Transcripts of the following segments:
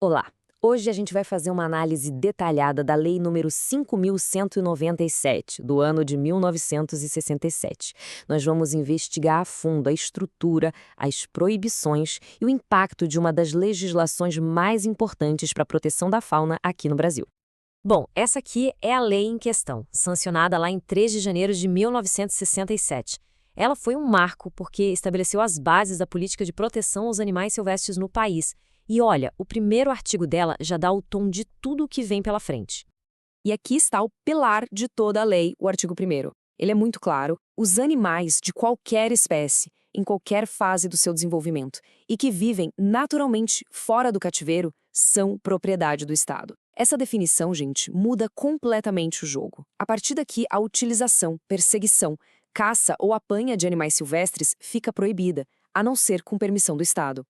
Olá! Hoje a gente vai fazer uma análise detalhada da Lei número 5.197, do ano de 1967. Nós vamos investigar a fundo a estrutura, as proibições e o impacto de uma das legislações mais importantes para a proteção da fauna aqui no Brasil. Bom, essa aqui é a lei em questão, sancionada lá em 3 de janeiro de 1967. Ela foi um marco porque estabeleceu as bases da política de proteção aos animais silvestres no país. E olha, o primeiro artigo dela já dá o tom de tudo o que vem pela frente. E aqui está o pilar de toda a lei, o artigo 1º. Ele é muito claro: os animais de qualquer espécie, em qualquer fase do seu desenvolvimento, e que vivem naturalmente fora do cativeiro, são propriedade do Estado. Essa definição, gente, muda completamente o jogo. A partir daqui, a utilização, perseguição, caça ou apanha de animais silvestres fica proibida, a não ser com permissão do Estado.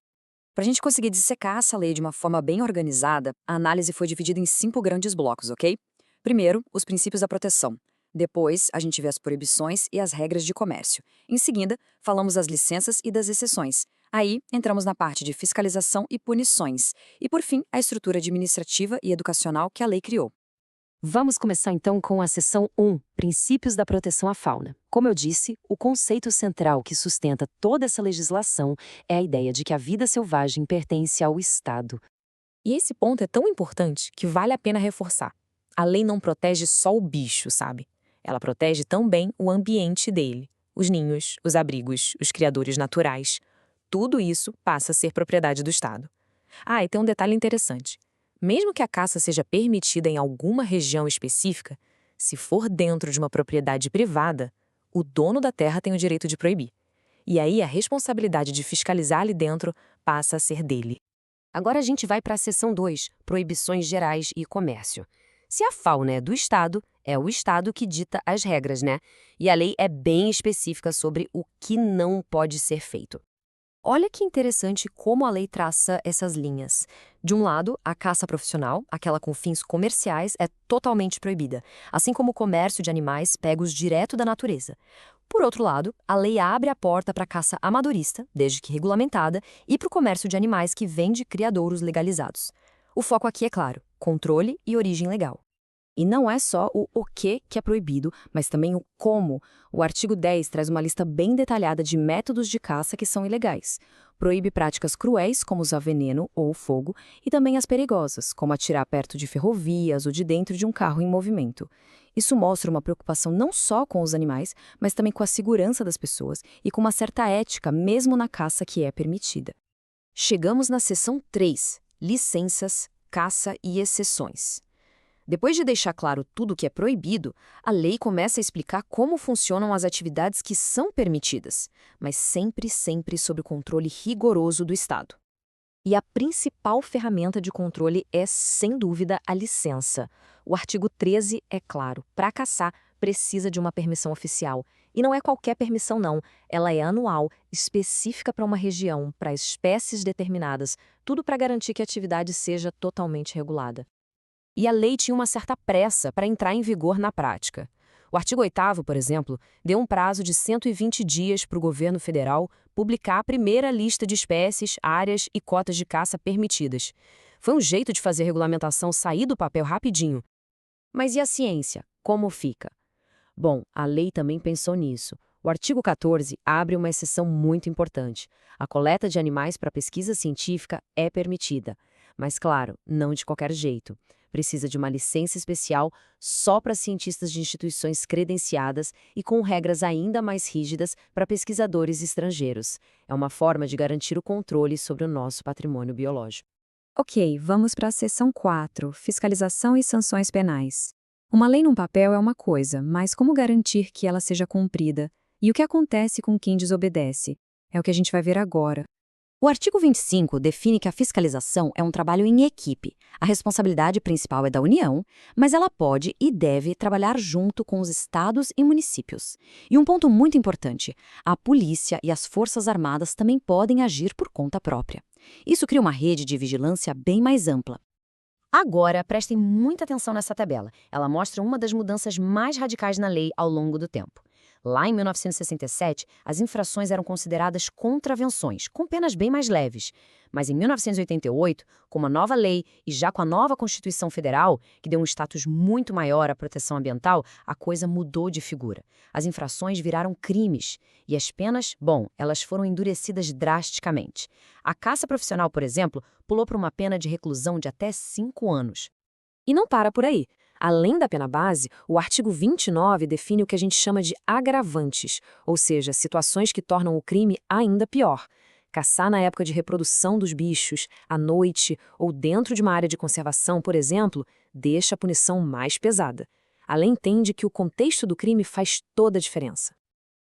Para a gente conseguir dissecar essa lei de uma forma bem organizada, a análise foi dividida em 5 grandes blocos, ok? Primeiro, os princípios da proteção. Depois, a gente vê as proibições e as regras de comércio. Em seguida, falamos das licenças e das exceções. Aí, entramos na parte de fiscalização e punições. E, por fim, a estrutura administrativa e educacional que a lei criou. Vamos começar então com a seção 1, Princípios da Proteção à Fauna. Como eu disse, o conceito central que sustenta toda essa legislação é a ideia de que a vida selvagem pertence ao Estado. E esse ponto é tão importante que vale a pena reforçar. A lei não protege só o bicho, sabe? Ela protege também o ambiente dele. Os ninhos, os abrigos, os criadores naturais. Tudo isso passa a ser propriedade do Estado. Ah, e tem um detalhe interessante. Mesmo que a caça seja permitida em alguma região específica, se for dentro de uma propriedade privada, o dono da terra tem o direito de proibir. E aí a responsabilidade de fiscalizar ali dentro passa a ser dele. Agora a gente vai para a seção 2, Proibições Gerais e Comércio. Se a fauna é do Estado, é o Estado que dita as regras, né? E a lei é bem específica sobre o que não pode ser feito. Olha que interessante como a lei traça essas linhas. De um lado, a caça profissional, aquela com fins comerciais, é totalmente proibida, assim como o comércio de animais pegos direto da natureza. Por outro lado, a lei abre a porta para a caça amadorista, desde que regulamentada, e para o comércio de animais que vem de criadouros legalizados. O foco aqui é claro: controle e origem legal. E não é só o que é proibido, mas também o como. O artigo 10 traz uma lista bem detalhada de métodos de caça que são ilegais. Proíbe práticas cruéis, como usar veneno ou fogo, e também as perigosas, como atirar perto de ferrovias ou de dentro de um carro em movimento. Isso mostra uma preocupação não só com os animais, mas também com a segurança das pessoas e com uma certa ética, mesmo na caça que é permitida. Chegamos na seção 3, Licenças, Caça e Exceções. Depois de deixar claro tudo o que é proibido, a lei começa a explicar como funcionam as atividades que são permitidas, mas sempre sob o controle rigoroso do Estado. E a principal ferramenta de controle é, sem dúvida, a licença. O artigo 13 é claro: para caçar, precisa de uma permissão oficial. E não é qualquer permissão, não. Ela é anual, específica para uma região, para espécies determinadas, tudo para garantir que a atividade seja totalmente regulada. E a lei tinha uma certa pressa para entrar em vigor na prática. O artigo 8º, por exemplo, deu um prazo de 120 dias para o governo federal publicar a primeira lista de espécies, áreas e cotas de caça permitidas. Foi um jeito de fazer a regulamentação sair do papel rapidinho. Mas e a ciência? Como fica? Bom, a lei também pensou nisso. O artigo 14 abre uma exceção muito importante. A coleta de animais para pesquisa científica é permitida. Mas, claro, não de qualquer jeito. Precisa de uma licença especial só para cientistas de instituições credenciadas e com regras ainda mais rígidas para pesquisadores estrangeiros. É uma forma de garantir o controle sobre o nosso patrimônio biológico. Ok, vamos para a seção 4, Fiscalização e Sanções Penais. Uma lei num papel é uma coisa, mas como garantir que ela seja cumprida? E o que acontece com quem desobedece? É o que a gente vai ver agora. O artigo 25 define que a fiscalização é um trabalho em equipe. A responsabilidade principal é da União, mas ela pode e deve trabalhar junto com os estados e municípios. E um ponto muito importante: a polícia e as forças armadas também podem agir por conta própria. Isso cria uma rede de vigilância bem mais ampla. Agora, prestem muita atenção nessa tabela. Ela mostra uma das mudanças mais radicais na lei ao longo do tempo. Lá em 1967, as infrações eram consideradas contravenções, com penas bem mais leves. Mas em 1988, com uma nova lei e já com a nova Constituição Federal, que deu um status muito maior à proteção ambiental, a coisa mudou de figura. As infrações viraram crimes. E as penas, bom, elas foram endurecidas drasticamente. A caça profissional, por exemplo, pulou para uma pena de reclusão de até 5 anos. E não para por aí. Além da pena base, o artigo 29 define o que a gente chama de agravantes, ou seja, situações que tornam o crime ainda pior. Caçar na época de reprodução dos bichos, à noite ou dentro de uma área de conservação, por exemplo, deixa a punição mais pesada. A lei entende que o contexto do crime faz toda a diferença.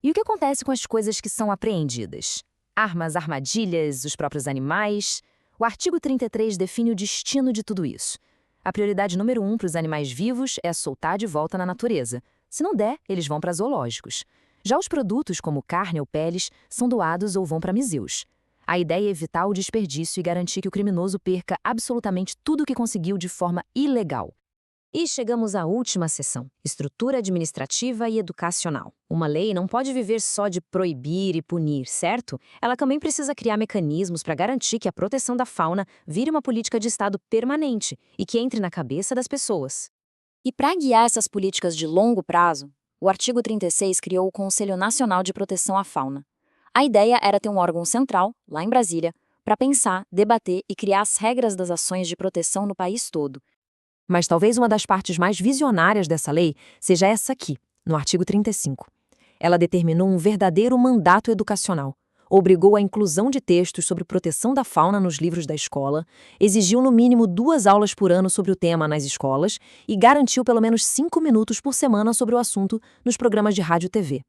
E o que acontece com as coisas que são apreendidas? Armas, armadilhas, os próprios animais? O artigo 33 define o destino de tudo isso. A prioridade número 1 para os animais vivos é soltar de volta na natureza. Se não der, eles vão para zoológicos. Já os produtos, como carne ou peles, são doados ou vão para museus. A ideia é evitar o desperdício e garantir que o criminoso perca absolutamente tudo o que conseguiu de forma ilegal. E chegamos à última seção, estrutura administrativa e educacional. Uma lei não pode viver só de proibir e punir, certo? Ela também precisa criar mecanismos para garantir que a proteção da fauna vire uma política de Estado permanente e que entre na cabeça das pessoas. E para guiar essas políticas de longo prazo, o artigo 36 criou o Conselho Nacional de Proteção à Fauna. A ideia era ter um órgão central, lá em Brasília, para pensar, debater e criar as regras das ações de proteção no país todo. Mas talvez uma das partes mais visionárias dessa lei seja essa aqui, no artigo 35. Ela determinou um verdadeiro mandato educacional, obrigou a inclusão de textos sobre proteção da fauna nos livros da escola, exigiu no mínimo 2 aulas por ano sobre o tema nas escolas e garantiu pelo menos 5 minutos por semana sobre o assunto nos programas de rádio e TV.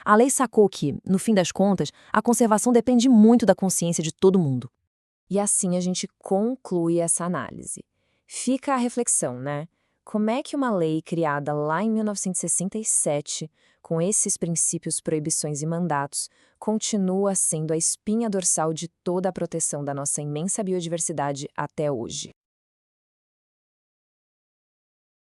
A lei sacou que, no fim das contas, a conservação depende muito da consciência de todo mundo. E assim a gente conclui essa análise. Fica a reflexão, né? Como é que uma lei criada lá em 1967, com esses princípios, proibições e mandatos, continua sendo a espinha dorsal de toda a proteção da nossa imensa biodiversidade até hoje?